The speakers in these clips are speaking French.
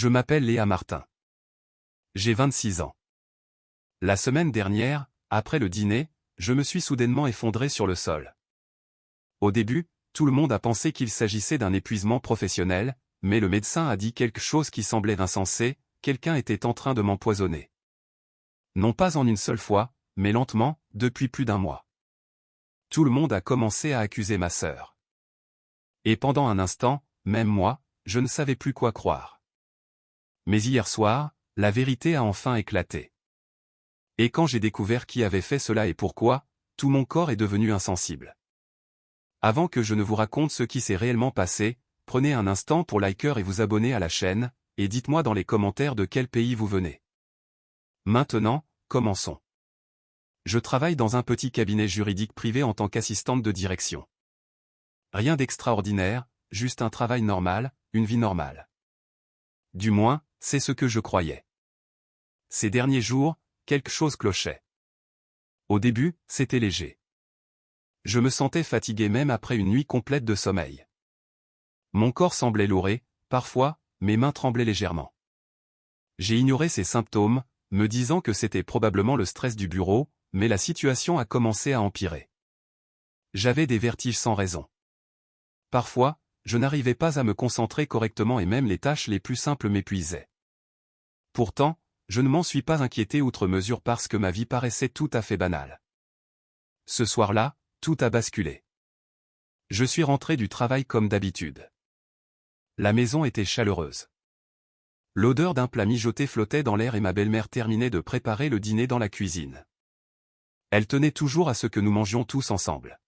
Je m'appelle Léa Martin. J'ai 26 ans. La semaine dernière, après le dîner, je me suis soudainement effondré sur le sol. Au début, tout le monde a pensé qu'il s'agissait d'un épuisement professionnel, mais le médecin a dit quelque chose qui semblait insensé, quelqu'un était en train de m'empoisonner. Non pas en une seule fois, mais lentement, depuis plus d'un mois. Tout le monde a commencé à accuser ma sœur. Et pendant un instant, même moi, je ne savais plus quoi croire. Mais hier soir, la vérité a enfin éclaté. Et quand j'ai découvert qui avait fait cela et pourquoi, tout mon corps est devenu insensible. Avant que je ne vous raconte ce qui s'est réellement passé, prenez un instant pour liker et vous abonner à la chaîne, et dites-moi dans les commentaires de quel pays vous venez. Maintenant, commençons. Je travaille dans un petit cabinet juridique privé en tant qu'assistante de direction. Rien d'extraordinaire, juste un travail normal, une vie normale. Du moins, c'est ce que je croyais. Ces derniers jours, quelque chose clochait. Au début, c'était léger. Je me sentais fatigué même après une nuit complète de sommeil. Mon corps semblait lourd, parfois, mes mains tremblaient légèrement. J'ai ignoré ces symptômes, me disant que c'était probablement le stress du bureau, mais la situation a commencé à empirer. J'avais des vertiges sans raison. Parfois, je n'arrivais pas à me concentrer correctement et même les tâches les plus simples m'épuisaient. Pourtant, je ne m'en suis pas inquiété outre mesure parce que ma vie paraissait tout à fait banale. Ce soir-là, tout a basculé. Je suis rentré du travail comme d'habitude. La maison était chaleureuse. L'odeur d'un plat mijoté flottait dans l'air et ma belle-mère terminait de préparer le dîner dans la cuisine. Elle tenait toujours à ce que nous mangions tous ensemble.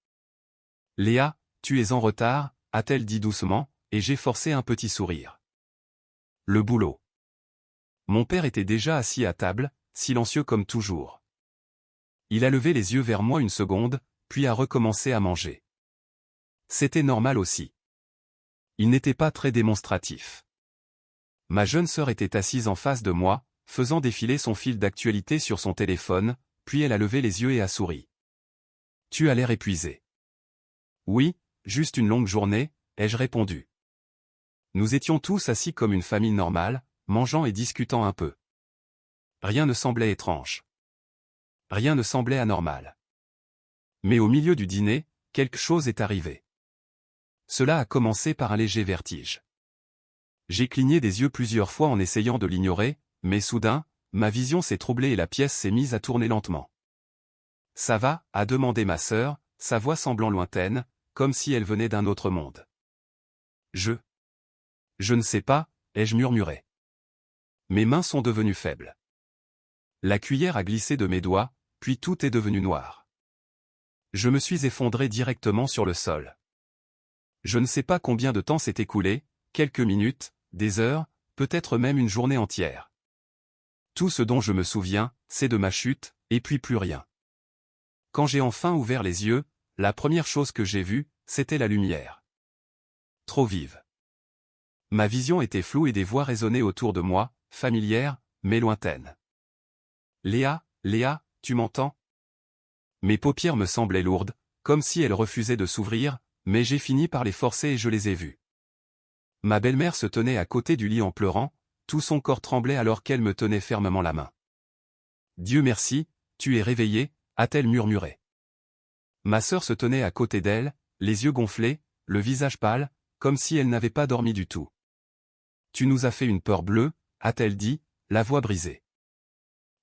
« Léa, tu es en retard », a-t-elle dit doucement, et j'ai forcé un petit sourire. Le boulot. Mon père était déjà assis à table, silencieux comme toujours. Il a levé les yeux vers moi une seconde, puis a recommencé à manger. C'était normal aussi. Il n'était pas très démonstratif. Ma jeune sœur était assise en face de moi, faisant défiler son fil d'actualité sur son téléphone, puis elle a levé les yeux et a souri. « Tu as l'air épuisé. »« Oui, juste une longue journée », ai-je répondu. Nous étions tous assis comme une famille normale, mangeant et discutant un peu. Rien ne semblait étrange. Rien ne semblait anormal. Mais au milieu du dîner, quelque chose est arrivé. Cela a commencé par un léger vertige. J'ai cligné des yeux plusieurs fois en essayant de l'ignorer, mais soudain, ma vision s'est troublée et la pièce s'est mise à tourner lentement. « Ça va ?» a demandé ma sœur, sa voix semblant lointaine, comme si elle venait d'un autre monde. Je ne sais pas, ai-je murmuré. Mes mains sont devenues faibles. La cuillère a glissé de mes doigts, puis tout est devenu noir. Je me suis effondré directement sur le sol. Je ne sais pas combien de temps s'est écoulé, quelques minutes, des heures, peut-être même une journée entière. Tout ce dont je me souviens, c'est de ma chute, et puis plus rien. Quand j'ai enfin ouvert les yeux, la première chose que j'ai vue, c'était la lumière. Trop vive. Ma vision était floue et des voix résonnaient autour de moi, familières, mais lointaines. « Léa, Léa, tu m'entends ?» Mes paupières me semblaient lourdes, comme si elles refusaient de s'ouvrir, mais j'ai fini par les forcer et je les ai vues. Ma belle-mère se tenait à côté du lit en pleurant, tout son corps tremblait alors qu'elle me tenait fermement la main. « Dieu merci, tu es réveillée », a-t-elle murmuré. Ma sœur se tenait à côté d'elle, les yeux gonflés, le visage pâle, comme si elle n'avait pas dormi du tout. « Tu nous as fait une peur bleue », a-t-elle dit, la voix brisée.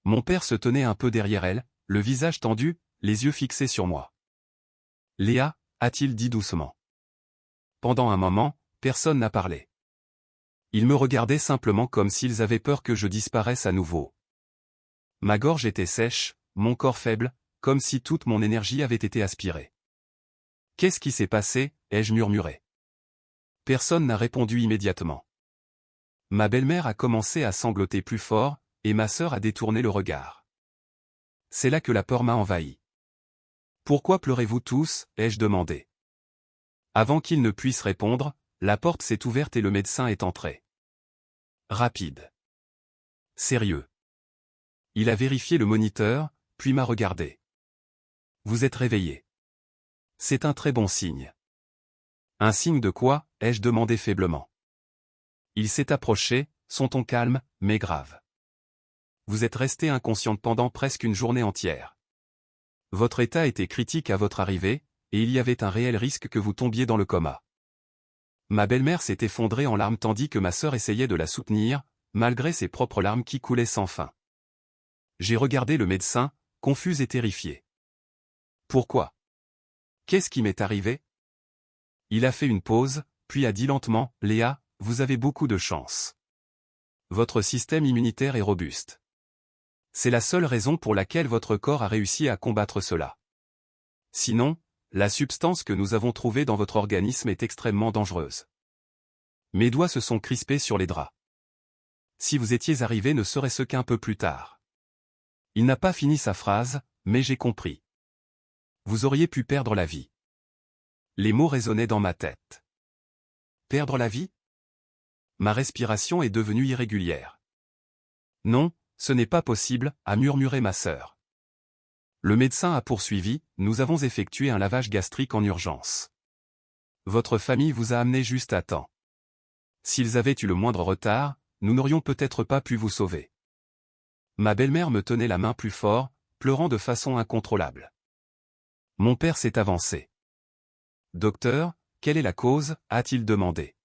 Mon père se tenait un peu derrière elle, le visage tendu, les yeux fixés sur moi. « Léa », a-t-il dit doucement. Pendant un moment, personne n'a parlé. Ils me regardaient simplement comme s'ils avaient peur que je disparaisse à nouveau. Ma gorge était sèche, mon corps faible, comme si toute mon énergie avait été aspirée. « Qu'est-ce qui s'est passé ?» ai-je murmuré. Personne n'a répondu immédiatement. Ma belle-mère a commencé à sangloter plus fort, et ma sœur a détourné le regard. C'est là que la peur m'a envahi. « Pourquoi pleurez-vous tous ?» ai-je demandé. Avant qu'il ne puisse répondre, la porte s'est ouverte et le médecin est entré. Rapide. Sérieux. Il a vérifié le moniteur, puis m'a regardé. « Vous êtes réveillé. » C'est un très bon signe. « Un signe de quoi ?» ai-je demandé faiblement. Il s'est approché, son ton calme, mais grave. Vous êtes restée inconsciente pendant presque une journée entière. Votre état était critique à votre arrivée, et il y avait un réel risque que vous tombiez dans le coma. Ma belle-mère s'est effondrée en larmes tandis que ma sœur essayait de la soutenir, malgré ses propres larmes qui coulaient sans fin. J'ai regardé le médecin, confus et terrifié. Pourquoi? Qu'est-ce qui m'est arrivé? Il a fait une pause, puis a dit lentement, Léa, vous avez beaucoup de chance. Votre système immunitaire est robuste. C'est la seule raison pour laquelle votre corps a réussi à combattre cela. Sinon, la substance que nous avons trouvée dans votre organisme est extrêmement dangereuse. Mes doigts se sont crispés sur les draps. Si vous étiez arrivé ne serait-ce qu'un peu plus tard. Il n'a pas fini sa phrase, mais j'ai compris. Vous auriez pu perdre la vie. Les mots résonnaient dans ma tête. Perdre la vie? Ma respiration est devenue irrégulière. Non, ce n'est pas possible, a murmuré ma sœur. Le médecin a poursuivi, nous avons effectué un lavage gastrique en urgence. Votre famille vous a amené juste à temps. S'ils avaient eu le moindre retard, nous n'aurions peut-être pas pu vous sauver. Ma belle-mère me tenait la main plus fort, pleurant de façon incontrôlable. Mon père s'est avancé. Docteur, quelle est la cause? A-t-il demandé.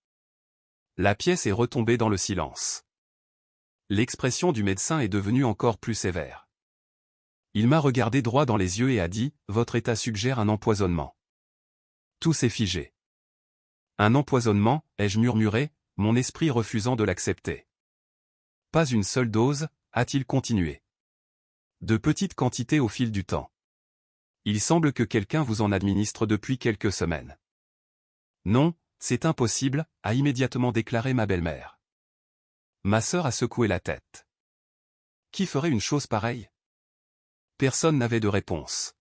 La pièce est retombée dans le silence. L'expression du médecin est devenue encore plus sévère. Il m'a regardé droit dans les yeux et a dit, votre état suggère un empoisonnement. Tout s'est figé. Un empoisonnement, ai-je murmuré, mon esprit refusant de l'accepter. Pas une seule dose, a-t-il continué. De petites quantités au fil du temps. Il semble que quelqu'un vous en administre depuis quelques semaines. Non, c'est impossible, a immédiatement déclaré ma belle-mère. Ma sœur a secoué la tête. Qui ferait une chose pareille? Personne n'avait de réponse.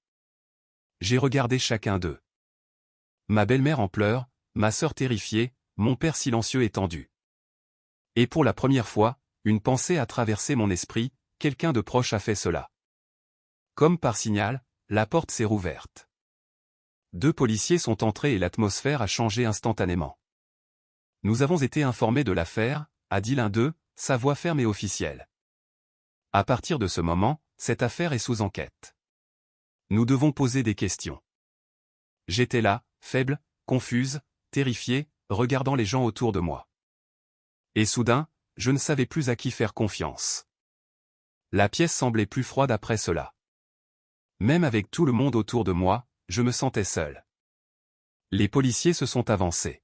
J'ai regardé chacun d'eux. Ma belle-mère en pleurs, ma sœur terrifiée, mon père silencieux et tendu. Et pour la première fois, une pensée a traversé mon esprit, quelqu'un de proche a fait cela. Comme par signal, la porte s'est rouverte. 2 policiers sont entrés et l'atmosphère a changé instantanément. Nous avons été informés de l'affaire, a dit l'un d'eux, sa voix ferme et officielle. À partir de ce moment, cette affaire est sous enquête. Nous devons poser des questions. J'étais là, faible, confuse, terrifiée, regardant les gens autour de moi. Et soudain, je ne savais plus à qui faire confiance. La pièce semblait plus froide après cela. Même avec tout le monde autour de moi, je me sentais seul. Les policiers se sont avancés.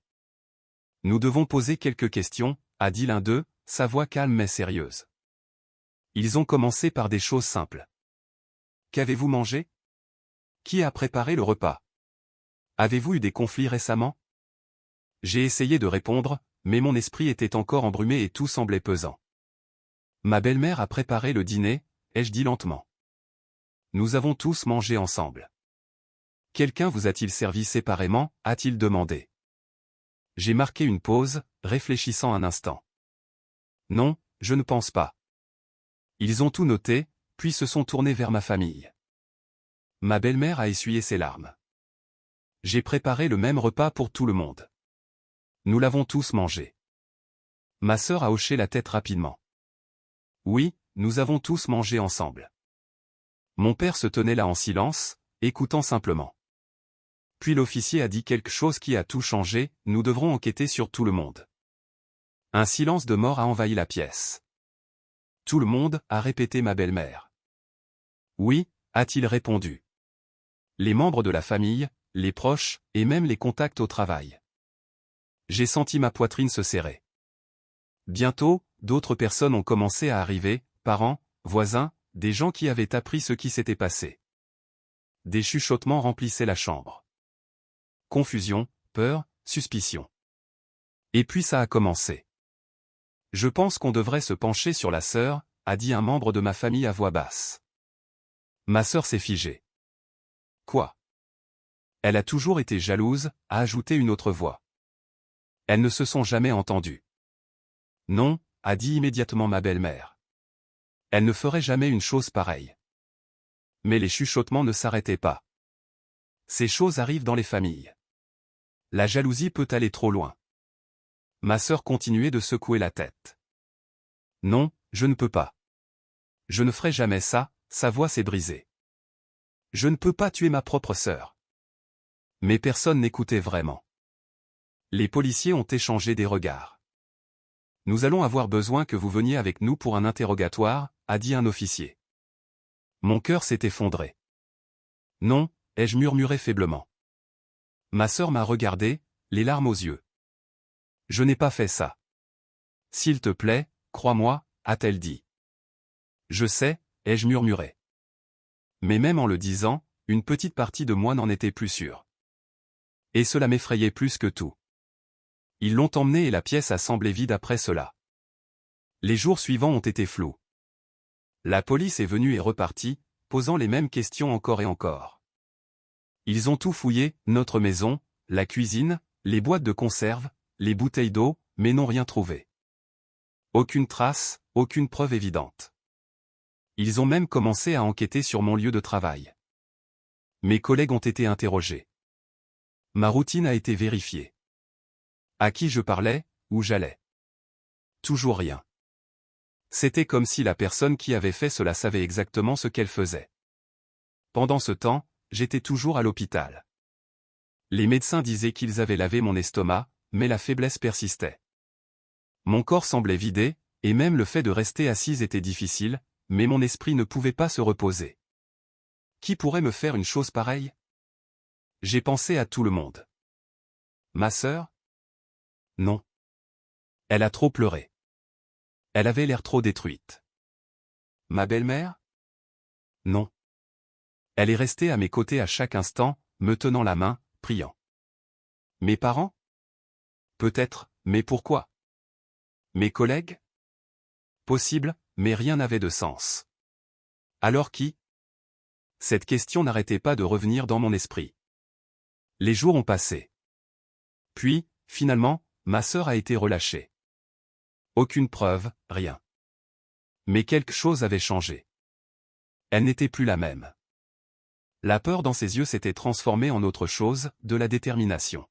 Nous devons poser quelques questions, a dit l'un d'eux, sa voix calme mais sérieuse. Ils ont commencé par des choses simples. Qu'avez-vous mangé? Qui a préparé le repas? Avez-vous eu des conflits récemment? J'ai essayé de répondre, mais mon esprit était encore embrumé et tout semblait pesant. Ma belle-mère a préparé le dîner, ai-je dit lentement. Nous avons tous mangé ensemble. Quelqu'un vous a-t-il servi séparément, a-t-il demandé. J'ai marqué une pause, réfléchissant un instant. Non, je ne pense pas. Ils ont tout noté, puis se sont tournés vers ma famille. Ma belle-mère a essuyé ses larmes. J'ai préparé le même repas pour tout le monde. Nous l'avons tous mangé. Ma sœur a hoché la tête rapidement. Oui, nous avons tous mangé ensemble. Mon père se tenait là en silence, écoutant simplement. Puis l'officier a dit quelque chose qui a tout changé, nous devrons enquêter sur tout le monde. Un silence de mort a envahi la pièce. Tout le monde, a répété ma belle-mère. Oui, a-t-il répondu. Les membres de la famille, les proches, et même les contacts au travail. J'ai senti ma poitrine se serrer. Bientôt, d'autres personnes ont commencé à arriver, parents, voisins, des gens qui avaient appris ce qui s'était passé. Des chuchotements remplissaient la chambre. Confusion, peur, suspicion. Et puis ça a commencé. Je pense qu'on devrait se pencher sur la sœur, a dit un membre de ma famille à voix basse. Ma sœur s'est figée. Quoi? Elle a toujours été jalouse, a ajouté une autre voix. Elles ne se sont jamais entendues. Non, a dit immédiatement ma belle-mère. Elle ne ferait jamais une chose pareille. Mais les chuchotements ne s'arrêtaient pas. Ces choses arrivent dans les familles. La jalousie peut aller trop loin. Ma sœur continuait de secouer la tête. Non, je ne peux pas. Je ne ferai jamais ça, sa voix s'est brisée. Je ne peux pas tuer ma propre sœur. Mais personne n'écoutait vraiment. Les policiers ont échangé des regards. Nous allons avoir besoin que vous veniez avec nous pour un interrogatoire, a dit un officier. Mon cœur s'est effondré. Non, ai-je murmuré faiblement. Ma sœur m'a regardé, les larmes aux yeux. Je n'ai pas fait ça. S'il te plaît, crois-moi, a-t-elle dit. Je sais, ai-je murmuré. Mais même en le disant, une petite partie de moi n'en était plus sûre. Et cela m'effrayait plus que tout. Ils l'ont emmenée et la pièce a semblé vide après cela. Les jours suivants ont été flous. La police est venue et repartie, posant les mêmes questions encore et encore. Ils ont tout fouillé, notre maison, la cuisine, les boîtes de conserve, les bouteilles d'eau, mais n'ont rien trouvé. Aucune trace, aucune preuve évidente. Ils ont même commencé à enquêter sur mon lieu de travail. Mes collègues ont été interrogés. Ma routine a été vérifiée. À qui je parlais, où j'allais. Toujours rien. C'était comme si la personne qui avait fait cela savait exactement ce qu'elle faisait. Pendant ce temps, j'étais toujours à l'hôpital. Les médecins disaient qu'ils avaient lavé mon estomac, mais la faiblesse persistait. Mon corps semblait vidé, et même le fait de rester assise était difficile, mais mon esprit ne pouvait pas se reposer. Qui pourrait me faire une chose pareille? J'ai pensé à tout le monde. Ma sœur? Non. Elle a trop pleuré. Elle avait l'air trop détruite. Ma belle-mère? Non. Elle est restée à mes côtés à chaque instant, me tenant la main, priant. Mes parents? Peut-être, mais pourquoi? Mes collègues? Possible, mais rien n'avait de sens. Alors qui? Cette question n'arrêtait pas de revenir dans mon esprit. Les jours ont passé. Puis, finalement, ma sœur a été relâchée. Aucune preuve, rien. Mais quelque chose avait changé. Elle n'était plus la même. La peur dans ses yeux s'était transformée en autre chose, de la détermination.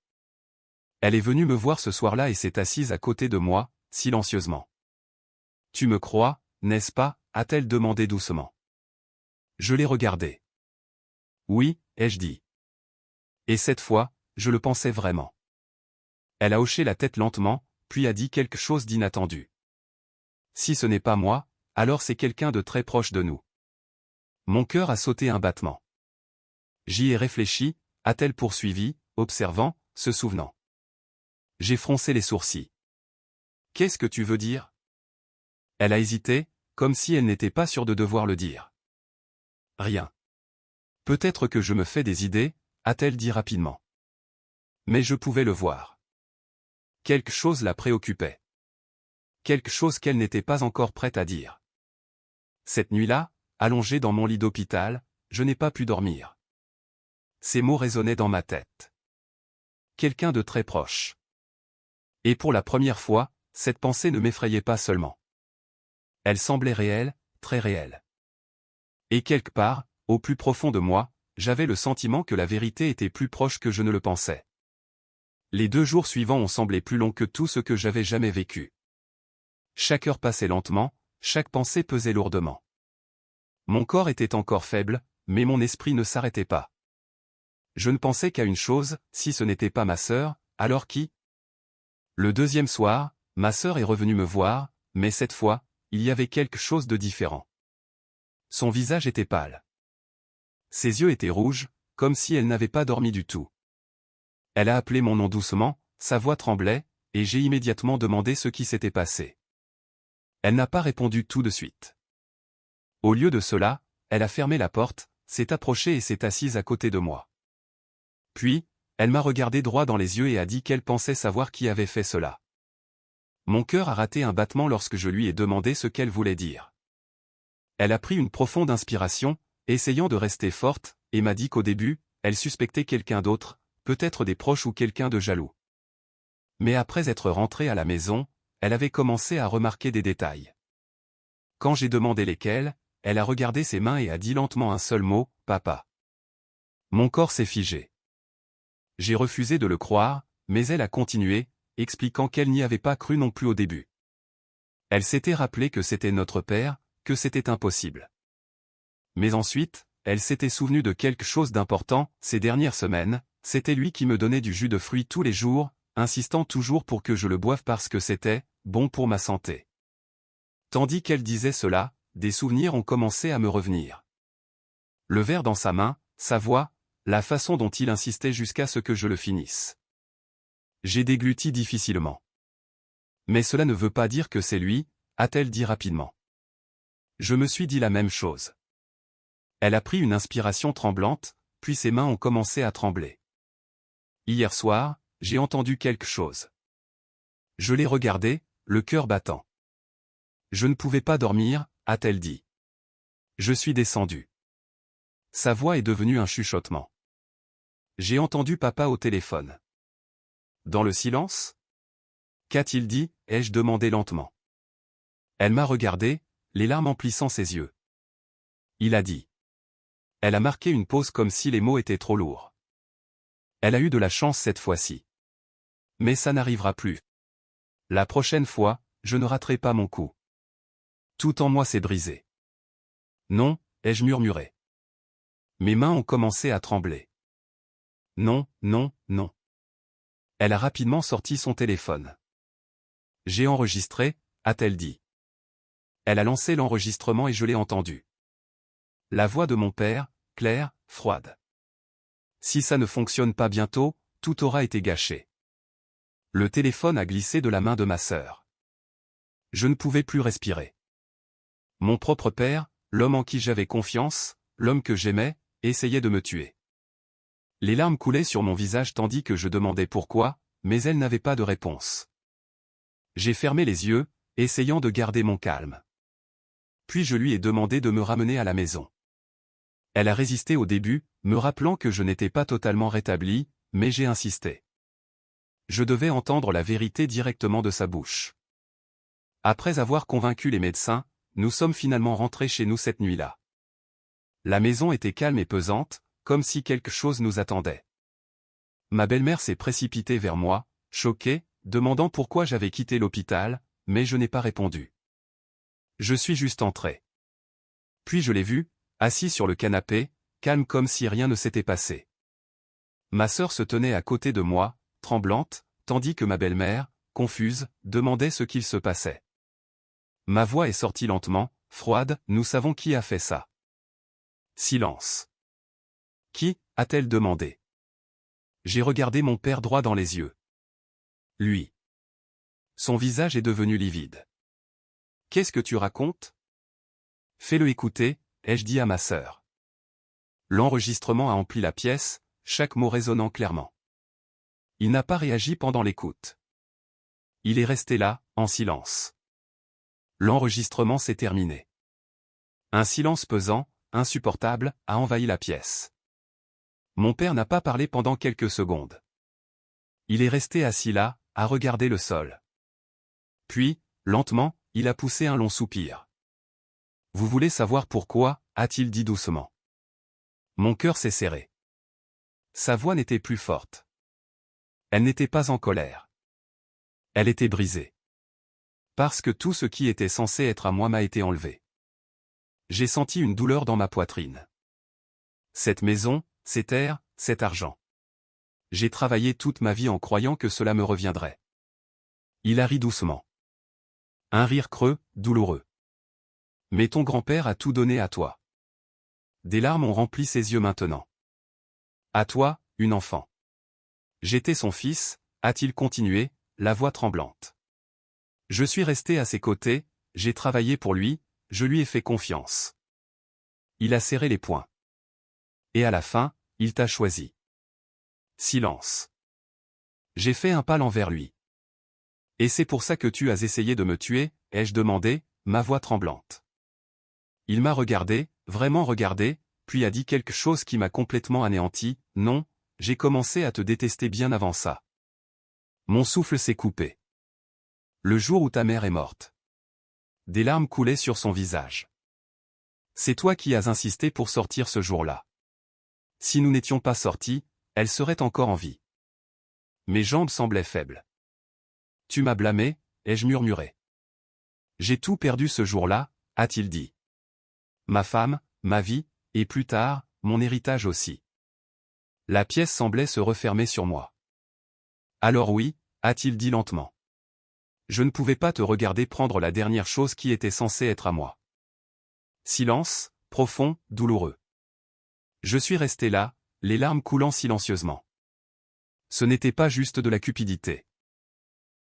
Elle est venue me voir ce soir-là et s'est assise à côté de moi, silencieusement. « Tu me crois, n'est-ce pas » a-t-elle demandé doucement. Je l'ai regardée. « Oui » ai-je dit. Et cette fois, je le pensais vraiment. Elle a hoché la tête lentement, puis a dit quelque chose d'inattendu. « Si ce n'est pas moi, alors c'est quelqu'un de très proche de nous. » Mon cœur a sauté un battement. J'y ai réfléchi, a-t-elle poursuivi, observant, se souvenant. J'ai froncé les sourcils. « Qu'est-ce que tu veux dire ?» Elle a hésité, comme si elle n'était pas sûre de devoir le dire. « Rien. Peut-être que je me fais des idées, » a-t-elle dit rapidement. Mais je pouvais le voir. Quelque chose la préoccupait. Quelque chose qu'elle n'était pas encore prête à dire. Cette nuit-là, allongée dans mon lit d'hôpital, je n'ai pas pu dormir. Ces mots résonnaient dans ma tête. Quelqu'un de très proche. Et pour la première fois, cette pensée ne m'effrayait pas seulement. Elle semblait réelle, très réelle. Et quelque part, au plus profond de moi, j'avais le sentiment que la vérité était plus proche que je ne le pensais. Les 2 jours suivants ont semblé plus longs que tout ce que j'avais jamais vécu. Chaque heure passait lentement, chaque pensée pesait lourdement. Mon corps était encore faible, mais mon esprit ne s'arrêtait pas. Je ne pensais qu'à une chose, si ce n'était pas ma sœur, alors qui? Le 2e soir, ma sœur est revenue me voir, mais cette fois, il y avait quelque chose de différent. Son visage était pâle. Ses yeux étaient rouges, comme si elle n'avait pas dormi du tout. Elle a appelé mon nom doucement, sa voix tremblait, et j'ai immédiatement demandé ce qui s'était passé. Elle n'a pas répondu tout de suite. Au lieu de cela, elle a fermé la porte, s'est approchée et s'est assise à côté de moi. Puis, elle m'a regardé droit dans les yeux et a dit qu'elle pensait savoir qui avait fait cela. Mon cœur a raté un battement lorsque je lui ai demandé ce qu'elle voulait dire. Elle a pris une profonde inspiration, essayant de rester forte, et m'a dit qu'au début, elle suspectait quelqu'un d'autre, peut-être des proches ou quelqu'un de jaloux. Mais après être rentrée à la maison, elle avait commencé à remarquer des détails. Quand j'ai demandé lesquels, elle a regardé ses mains et a dit lentement un seul mot, « Papa ». Mon corps s'est figé. J'ai refusé de le croire, mais elle a continué, expliquant qu'elle n'y avait pas cru non plus au début. Elle s'était rappelé que c'était notre père, que c'était impossible. Mais ensuite, elle s'était souvenue de quelque chose d'important. Ces dernières semaines, c'était lui qui me donnait du jus de fruits tous les jours, insistant toujours pour que je le boive parce que c'était bon pour ma santé. Tandis qu'elle disait cela, des souvenirs ont commencé à me revenir. Le verre dans sa main, sa voix, la façon dont il insistait jusqu'à ce que je le finisse. J'ai dégluti difficilement. Mais cela ne veut pas dire que c'est lui, a-t-elle dit rapidement. Je me suis dit la même chose. Elle a pris une inspiration tremblante, puis ses mains ont commencé à trembler. Hier soir, j'ai entendu quelque chose. Je l'ai regardé, le cœur battant. Je ne pouvais pas dormir, a-t-elle dit. Je suis descendu. Sa voix est devenue un chuchotement. J'ai entendu papa au téléphone. Dans le silence? Qu'a-t-il dit? Ai-je demandé lentement. Elle m'a regardé, les larmes emplissant ses yeux. Il a dit. Elle a marqué une pause comme si les mots étaient trop lourds. Elle a eu de la chance cette fois-ci. Mais ça n'arrivera plus. La prochaine fois, je ne raterai pas mon coup. Tout en moi s'est brisé. Non, ai-je murmuré. Mes mains ont commencé à trembler. Non, non, non. Elle a rapidement sorti son téléphone. J'ai enregistré, a-t-elle dit. Elle a lancé l'enregistrement et je l'ai entendu. La voix de mon père, claire, froide. Si ça ne fonctionne pas bientôt, tout aura été gâché. Le téléphone a glissé de la main de ma sœur. Je ne pouvais plus respirer. Mon propre père, l'homme en qui j'avais confiance, l'homme que j'aimais, essayait de me tuer. Les larmes coulaient sur mon visage tandis que je demandais pourquoi, mais elle n'avait pas de réponse. J'ai fermé les yeux, essayant de garder mon calme. Puis je lui ai demandé de me ramener à la maison. Elle a résisté au début, me rappelant que je n'étais pas totalement rétabli, mais j'ai insisté. Je devais entendre la vérité directement de sa bouche. Après avoir convaincu les médecins, nous sommes finalement rentrés chez nous cette nuit-là. La maison était calme et pesante, comme si quelque chose nous attendait. Ma belle-mère s'est précipitée vers moi, choquée, demandant pourquoi j'avais quitté l'hôpital, mais je n'ai pas répondu. Je suis juste entré. Puis je l'ai vu, assis sur le canapé, calme comme si rien ne s'était passé. Ma sœur se tenait à côté de moi, tremblante, tandis que ma belle-mère, confuse, demandait ce qu'il se passait. Ma voix est sortie lentement, froide, nous savons qui a fait ça. Silence. Qui, a-t-elle demandé. J'ai regardé mon père droit dans les yeux. Lui. Son visage est devenu livide. Qu'est-ce que tu racontes? Fais-le écouter, ai-je dit à ma sœur. L'enregistrement a empli la pièce, chaque mot résonnant clairement. Il n'a pas réagi pendant l'écoute. Il est resté là, en silence. L'enregistrement s'est terminé. Un silence pesant, insupportable, a envahi la pièce. Mon père n'a pas parlé pendant quelques secondes. Il est resté assis là, à regarder le sol. Puis, lentement, il a poussé un long soupir. Vous voulez savoir pourquoi, a-t-il dit doucement. Mon cœur s'est serré. Sa voix n'était plus forte. Elle n'était pas en colère. Elle était brisée. Parce que tout ce qui était censé être à moi m'a été enlevé. J'ai senti une douleur dans ma poitrine. Cette maison, ces terres, cet argent. J'ai travaillé toute ma vie en croyant que cela me reviendrait. Il a ri doucement. Un rire creux, douloureux. Mais ton grand-père a tout donné à toi. Des larmes ont rempli ses yeux maintenant. À toi, une enfant. J'étais son fils, a-t-il continué, la voix tremblante. Je suis resté à ses côtés, j'ai travaillé pour lui, je lui ai fait confiance. Il a serré les poings. Et à la fin, il t'a choisi. Silence. J'ai fait un pas envers lui. Et c'est pour ça que tu as essayé de me tuer, ai-je demandé, ma voix tremblante. Il m'a regardé, vraiment regardé, puis a dit quelque chose qui m'a complètement anéanti, non, j'ai commencé à te détester bien avant ça. Mon souffle s'est coupé. Le jour où ta mère est morte. Des larmes coulaient sur son visage. C'est toi qui as insisté pour sortir ce jour-là. Si nous n'étions pas sortis, elle serait encore en vie. Mes jambes semblaient faibles. Tu m'as blâmé, ai-je murmuré. J'ai tout perdu ce jour-là, a-t-il dit. Ma femme, ma vie, et plus tard, mon héritage aussi. La pièce semblait se refermer sur moi. Alors oui, a-t-il dit lentement. Je ne pouvais pas te regarder prendre la dernière chose qui était censée être à moi. Silence, profond, douloureux. Je suis resté là, les larmes coulant silencieusement. Ce n'était pas juste de la cupidité.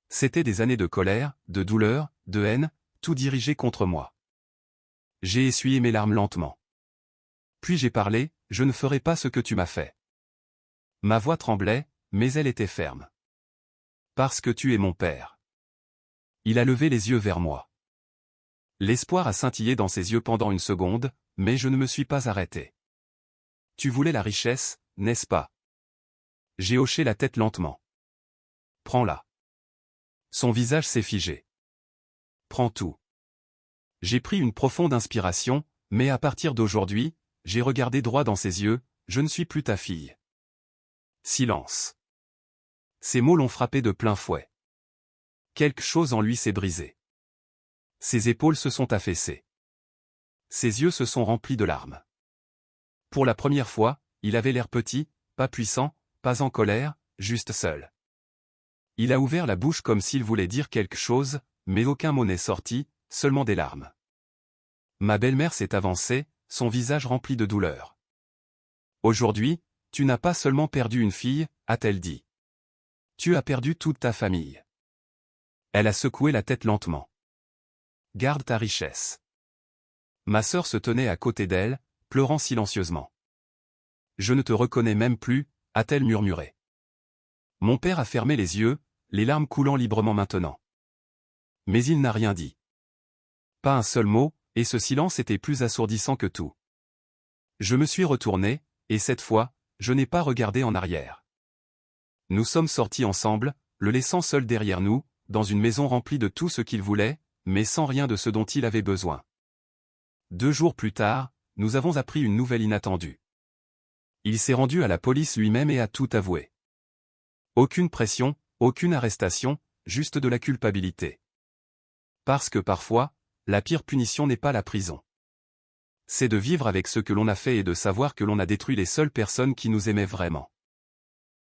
C'était des années de colère, de douleur, de haine, tout dirigé contre moi. J'ai essuyé mes larmes lentement. Puis j'ai parlé, je ne ferai pas ce que tu m'as fait. Ma voix tremblait, mais elle était ferme. Parce que tu es mon père. Il a levé les yeux vers moi. L'espoir a scintillé dans ses yeux pendant une seconde, mais je ne me suis pas arrêté. Tu voulais la richesse, n'est-ce pas? J'ai hoché la tête lentement. Prends-la. Son visage s'est figé. Prends tout. J'ai pris une profonde inspiration, mais à partir d'aujourd'hui, j'ai regardé droit dans ses yeux, je ne suis plus ta fille. Silence. Ces mots l'ont frappé de plein fouet. Quelque chose en lui s'est brisé. Ses épaules se sont affaissées. Ses yeux se sont remplis de larmes. Pour la première fois, il avait l'air petit, pas puissant, pas en colère, juste seul. Il a ouvert la bouche comme s'il voulait dire quelque chose, mais aucun mot n'est sorti, seulement des larmes. Ma belle-mère s'est avancée, son visage rempli de douleur. Aujourd'hui, tu n'as pas seulement perdu une fille, a-t-elle dit. Tu as perdu toute ta famille. Elle a secoué la tête lentement. Garde ta richesse. Ma sœur se tenait à côté d'elle, pleurant silencieusement. Je ne te reconnais même plus, a-t-elle murmuré. Mon père a fermé les yeux, les larmes coulant librement maintenant. Mais il n'a rien dit. Pas un seul mot, et ce silence était plus assourdissant que tout. Je me suis retourné, et cette fois, je n'ai pas regardé en arrière. Nous sommes sortis ensemble, le laissant seul derrière nous, dans une maison remplie de tout ce qu'il voulait, mais sans rien de ce dont il avait besoin. 2 jours plus tard, nous avons appris une nouvelle inattendue. Il s'est rendu à la police lui-même et a tout avoué. Aucune pression, aucune arrestation, juste de la culpabilité. Parce que parfois, la pire punition n'est pas la prison. C'est de vivre avec ce que l'on a fait et de savoir que l'on a détruit les seules personnes qui nous aimaient vraiment.